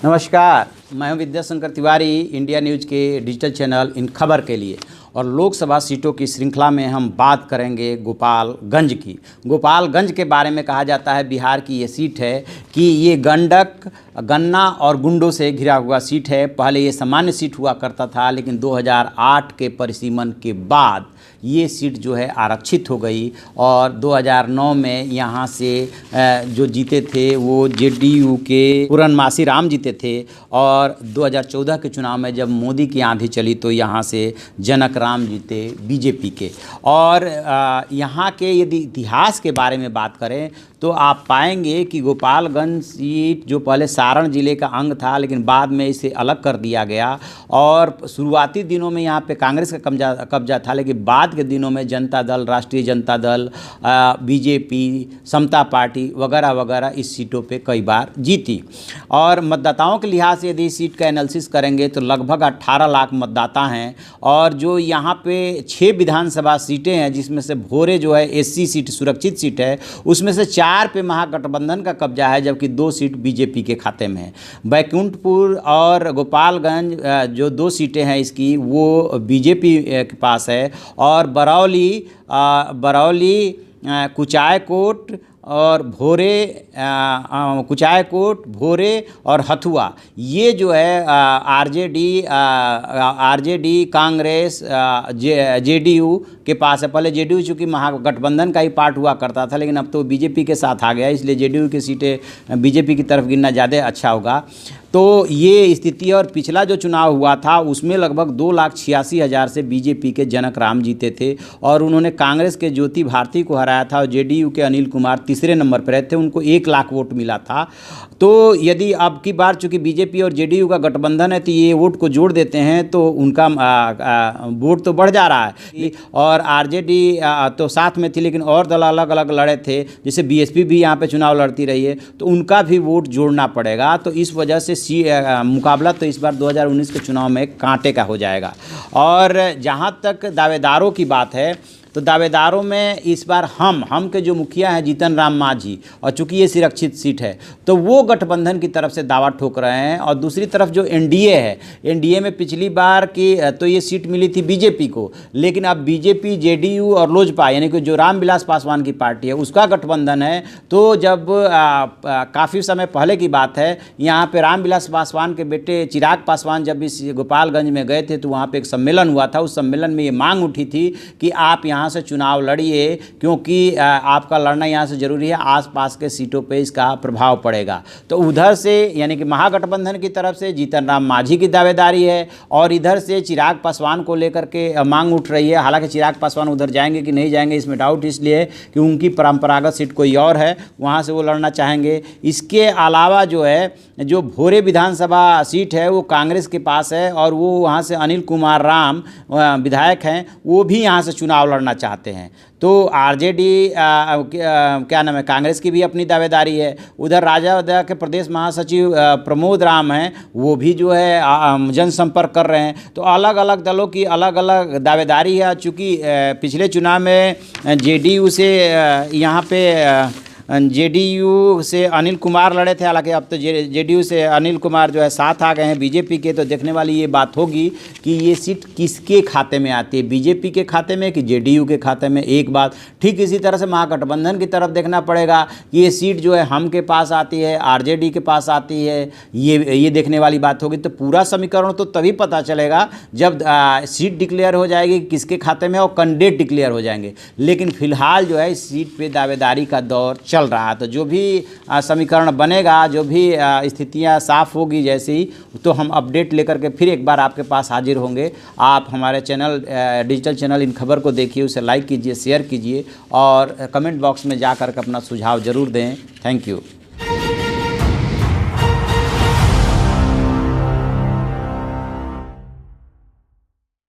नमस्कार, मैं हूं विद्याशंकर तिवारी, इंडिया न्यूज़ के डिजिटल चैनल इन खबर के लिए। और लोकसभा सीटों की श्रृंखला में हम बात करेंगे गोपालगंज की। गोपालगंज के बारे में कहा जाता है बिहार की ये सीट है कि ये गंडक, गन्ना और गुंडों से घिरा हुआ सीट है। पहले ये सामान्य सीट हुआ करता था, लेकिन 2008 के परिसीमन के बाद ये सीट जो है आरक्षित हो गई और 2009 में यहाँ से जो जीते थे वो जेडीयू के पूरनमासी राम जीते थे। और 2014 के चुनाव में जब मोदी की आंधी चली तो यहाँ से जनक राम जीते बीजेपी के। और यहाँ के यदि इतिहास के बारे में बात करें तो आप पाएंगे कि गोपालगंज सीट जो पहले सारण जिले का अंग था, लेकिन बाद में इसे अलग कर दिया गया। और शुरुआती दिनों में यहाँ पे कांग्रेस का कब्जा था, लेकिन बाद के दिनों में जनता दल, राष्ट्रीय जनता दल, बीजेपी, समता पार्टी वगैरह वगैरह इस सीटों पे कई बार जीती। और मतदाताओं के लिहाज से यदि इस सीट का एनालिसिस करेंगे तो लगभग 18 लाख मतदाता हैं। और जो यहाँ पे 6 विधानसभा सीटें हैं, जिसमें से भोरे जो है एससी सीट सुरक्षित सीट है, उसमें से 4 पे महागठबंधन का कब्जा है, जबकि 2 सीट बीजेपी के खाते में है। बैकुंठपुर और गोपालगंज जो 2 सीटें हैं इसकी, वो बीजेपी के पास है। और बरौली, कुचायकोट और भोरे, कुचायकोट, भोरे और हथुआ, ये जो है आरजेडी, कांग्रेस, जेडीयू के पास है। पहले जेडीयू चूँकि महागठबंधन का ही पार्ट हुआ करता था, लेकिन अब तो बीजेपी के साथ आ गया, इसलिए जेडीयू की सीटें बीजेपी की तरफ गिनना ज़्यादा अच्छा होगा। तो ये स्थिति। और पिछला जो चुनाव हुआ था उसमें लगभग 2,86,000 से बीजेपी के जनक राम जीते थे और उन्होंने कांग्रेस के ज्योति भारती को हराया था। और जेडीयू के अनिल कुमार तीसरे नंबर पर रहे थे, उनको 1 लाख वोट मिला था। तो यदि अब की बार चूँकि बीजेपी और जेडीयू का गठबंधन है तो ये वोट को जोड़ देते हैं तो उनका वोट तो बढ़ जा रहा है। और आरजेडी तो साथ में थी, लेकिन और दल अलग अलग लड़े थे, जैसे बीएसपी भी यहाँ पे चुनाव लड़ती रही है, तो उनका भी वोट जोड़ना पड़ेगा। तो इस वजह से मुकाबला तो इस बार 2019 के चुनाव में कांटे का हो जाएगा। और जहाँ तक दावेदारों की बात है तो दावेदारों में इस बार हम के जो मुखिया हैं जीतन राम मांझी, और चूंकि ये सुरक्षित सीट है तो वो गठबंधन की तरफ से दावा ठोक रहे हैं। और दूसरी तरफ जो एनडीए है, एनडीए में पिछली बार की तो ये सीट मिली थी बीजेपी को, लेकिन अब बीजेपी, जेडीयू और लोजपा यानी कि जो रामविलास पासवान की पार्टी है उसका गठबंधन है। तो जब काफ़ी समय पहले की बात है, यहाँ पर रामविलास पासवान के बेटे चिराग पासवान जब इस गोपालगंज में गए थे तो वहाँ पर एक सम्मेलन हुआ था। उस सम्मेलन में ये मांग उठी थी कि आप यहाँ से चुनाव लड़िए, क्योंकि आपका लड़ना यहाँ से जरूरी है, आसपास के सीटों पे इसका प्रभाव पड़ेगा। तो उधर से यानी कि महागठबंधन की तरफ से जीतन राम मांझी की दावेदारी है और इधर से चिराग पासवान को लेकर के मांग उठ रही है। हालांकि चिराग पासवान उधर जाएंगे कि नहीं जाएंगे इसमें डाउट इसलिए कि उनकी परंपरागत सीट कोई और है, वहाँ से वो लड़ना चाहेंगे। इसके अलावा जो है जो भोरे विधानसभा सीट है वो कांग्रेस के पास है और वो वहाँ से अनिल कुमार राम विधायक हैं, वो भी यहाँ से चुनाव लड़ना चाहते हैं। तो आरजेडी क्या नाम है, कांग्रेस की भी अपनी दावेदारी है। उधर राजद के प्रदेश महासचिव प्रमोद राम हैं, वो भी जो है जनसंपर्क कर रहे हैं। तो अलग अलग दलों की अलग अलग दावेदारी है। चूँकि पिछले चुनाव में जेडीयू से यहाँ पे जेडीयू से अनिल कुमार लड़े थे, हालांकि अब तो जेडीयू से अनिल कुमार जो है साथ आ गए हैं बीजेपी के। तो देखने वाली ये बात होगी कि ये सीट किसके खाते में आती है, बीजेपी के खाते में कि जेडीयू के खाते में। एक बात ठीक इसी तरह से महागठबंधन की तरफ देखना पड़ेगा कि ये सीट जो है हम के पास आती है, आरजेडी के पास आती है, ये देखने वाली बात होगी। तो पूरा समीकरण तो तभी पता चलेगा जब सीट डिक्लेयर हो जाएगी किसके खाते में और कैंडिडेट डिक्लेयर हो जाएंगे। लेकिन फिलहाल जो है इस सीट पर दावेदारी का दौर चल रहा है। तो जो भी समीकरण बनेगा, जो भी स्थितियां साफ होगी जैसे ही, तो हम अपडेट लेकर के फिर एक बार आपके पास हाजिर होंगे। आप हमारे चैनल डिजिटल चैनल इन खबर को देखिए, उसे लाइक कीजिए, शेयर कीजिए और कमेंट बॉक्स में जा कर के अपना सुझाव ज़रूर दें। Thank you.